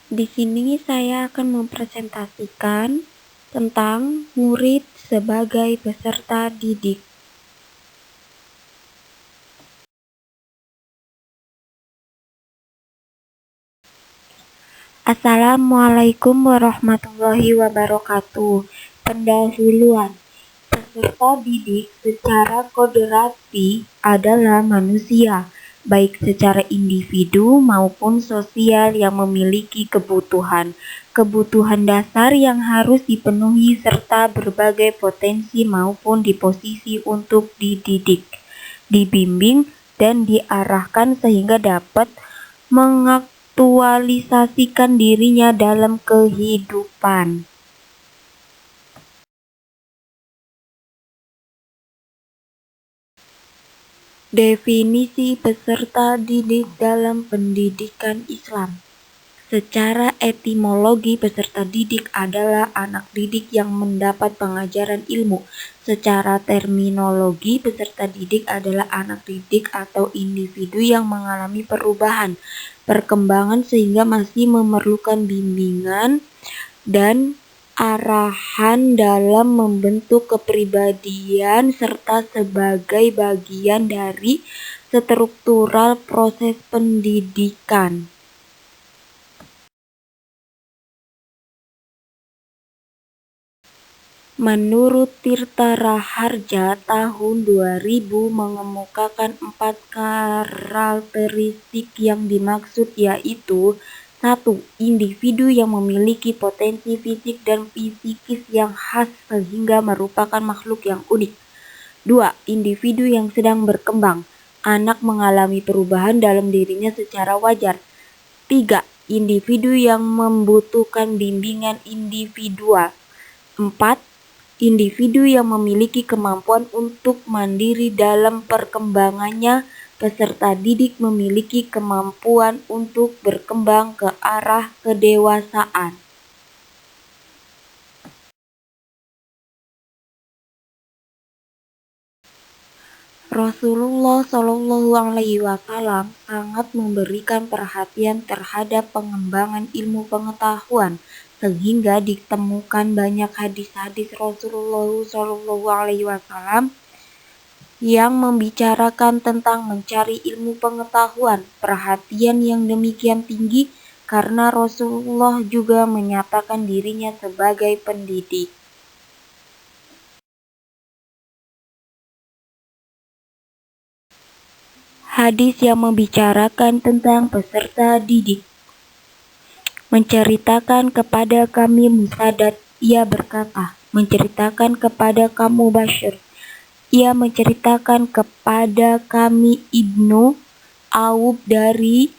Di sini saya akan mempresentasikan tentang murid sebagai peserta didik. Assalamualaikum warahmatullahi wabarakatuh. Pendahuluan. Peserta didik secara kodrati adalah manusia, baik secara individu maupun sosial yang memiliki kebutuhan dasar yang harus dipenuhi serta berbagai potensi maupun di posisi untuk dididik, dibimbing, dan diarahkan sehingga dapat mengaktualisasikan dirinya dalam kehidupan. Definisi peserta didik dalam pendidikan Islam. Secara etimologi, peserta didik adalah anak didik yang mendapat pengajaran ilmu. Secara terminologi, peserta didik adalah anak didik atau individu yang mengalami perubahan, perkembangan sehingga masih memerlukan bimbingan dan arahan dalam membentuk kepribadian serta sebagai bagian dari struktural proses pendidikan. Menurut Tirta Raharja tahun 2000 mengemukakan 4 karakteristik yang dimaksud, yaitu 1. Individu yang memiliki potensi fisik dan psikis yang khas sehingga merupakan makhluk yang unik. 2. Individu yang sedang berkembang. Anak mengalami perubahan dalam dirinya secara wajar. 3. Individu yang membutuhkan bimbingan individual. 4. Individu yang memiliki kemampuan untuk mandiri dalam perkembangannya. Peserta didik memiliki kemampuan untuk berkembang ke arah kedewasaan. Rasulullah Shallallahu Alaihi Wasallam sangat memberikan perhatian terhadap pengembangan ilmu pengetahuan, sehingga ditemukan banyak hadis-hadis Rasulullah Shallallahu Alaihi Wasallam yang membicarakan tentang mencari ilmu pengetahuan. Perhatian yang demikian tinggi karena Rasulullah juga menyatakan dirinya sebagai pendidik. Hadis yang membicarakan tentang peserta didik. Menceritakan kepada kami Musaddad, ia berkata, menceritakan kepada kamu Bashir, ia menceritakan kepada kami Ibnu Awub dari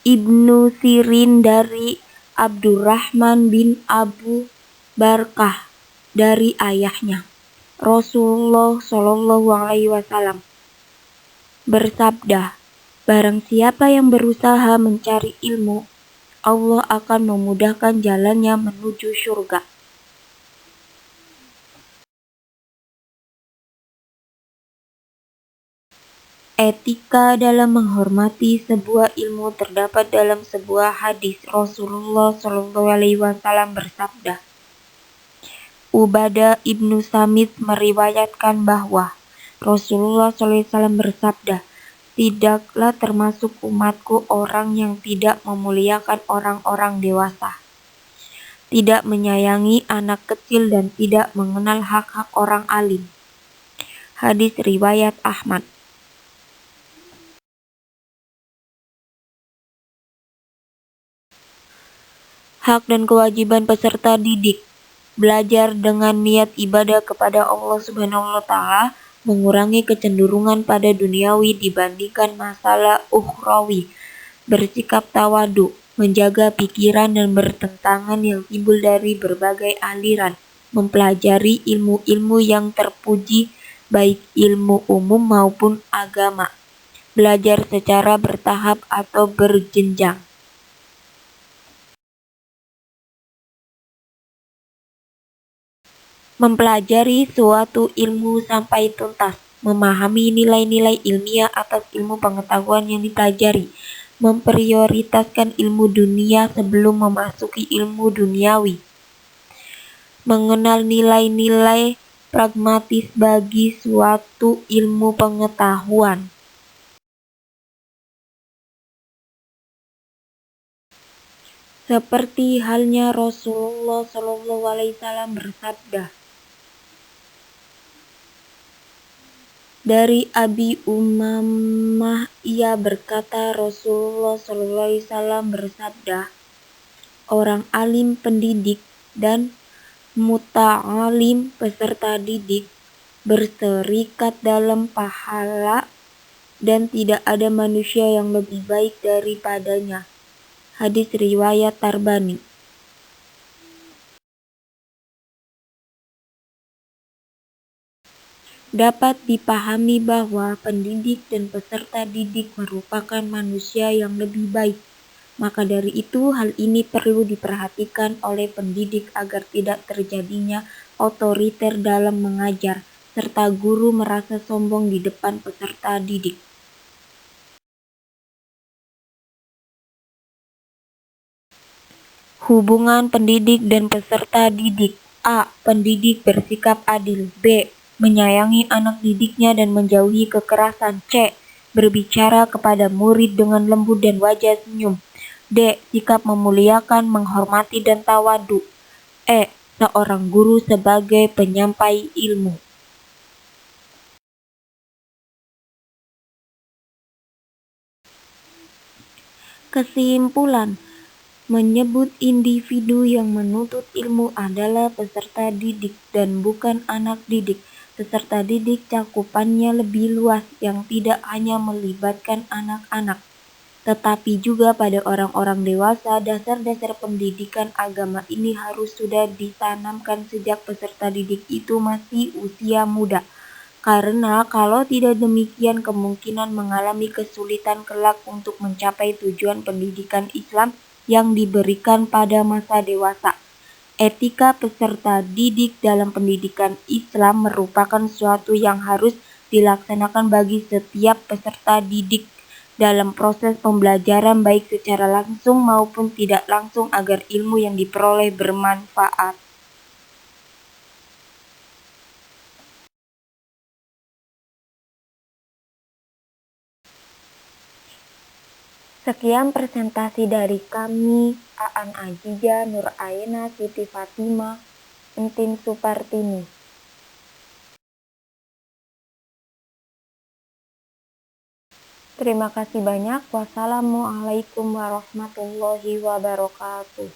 Ibnu Sirin dari Abdurrahman bin Abu Barkah dari ayahnya. Rasulullah Shallallahu Alaihi Wasallam bersabda, barang siapa yang berusaha mencari ilmu, Allah akan memudahkan jalannya menuju surga. Etika dalam menghormati sebuah ilmu terdapat dalam sebuah hadis. Rasulullah Shallallahu Alaihi Wasallam bersabda, Ubadah ibnu Samit meriwayatkan bahwa Rasulullah Shallallahu Alaihi Wasallam bersabda, tidaklah termasuk umatku orang yang tidak memuliakan orang-orang dewasa, tidak menyayangi anak kecil dan tidak mengenal hak-hak orang alim. Hadis riwayat Ahmad. Hak dan kewajiban peserta didik. Belajar dengan niat ibadah kepada Allah Subhanahu wa Ta'ala, mengurangi kecenderungan pada duniawi dibandingkan masalah ukhrawi, bersikap tawadu, menjaga pikiran dan bertentangan yang timbul dari berbagai aliran, mempelajari ilmu-ilmu yang terpuji, baik ilmu umum maupun agama, belajar secara bertahap atau berjenjang. Mempelajari suatu ilmu sampai tuntas, memahami nilai-nilai ilmiah atas ilmu pengetahuan yang dipelajari, memprioritaskan ilmu dunia sebelum memasuki ilmu duniawi, mengenal nilai-nilai pragmatis bagi suatu ilmu pengetahuan. Seperti halnya Rasulullah SAW bersabda, dari Abi Umamah ia berkata Rasulullah SAW bersabda, orang alim pendidik dan muta'alim peserta didik berserikat dalam pahala dan tidak ada manusia yang lebih baik daripadanya. Hadis riwayat Tarbani. Dapat dipahami bahwa pendidik dan peserta didik merupakan manusia yang lebih baik. Maka dari itu, hal ini perlu diperhatikan oleh pendidik agar tidak terjadinya otoriter dalam mengajar, serta guru merasa sombong di depan peserta didik. Hubungan pendidik dan peserta didik. A. Pendidik bersikap adil. B. Menyayangi anak didiknya dan menjauhi kekerasan. C. Berbicara kepada murid dengan lembut dan wajah senyum. D. Sikap memuliakan, menghormati, dan tawadu. E. Seorang guru sebagai penyampai ilmu. Kesimpulan, menyebut individu yang menuntut ilmu adalah peserta didik dan bukan anak didik. Peserta didik cakupannya lebih luas yang tidak hanya melibatkan anak-anak, tetapi juga pada orang-orang dewasa. Dasar-dasar pendidikan agama ini harus sudah ditanamkan sejak peserta didik itu masih usia muda. Karena kalau tidak demikian kemungkinan mengalami kesulitan kelak untuk mencapai tujuan pendidikan Islam yang diberikan pada masa dewasa. Etika peserta didik dalam pendidikan Islam merupakan suatu yang harus dilaksanakan bagi setiap peserta didik dalam proses pembelajaran baik secara langsung maupun tidak langsung agar ilmu yang diperoleh bermanfaat. Sekian presentasi dari kami, Aan Ajija, Nur Aina, Siti Fatima, Entin Supartini. Terima kasih banyak. Wassalamualaikum warahmatullahi wabarakatuh.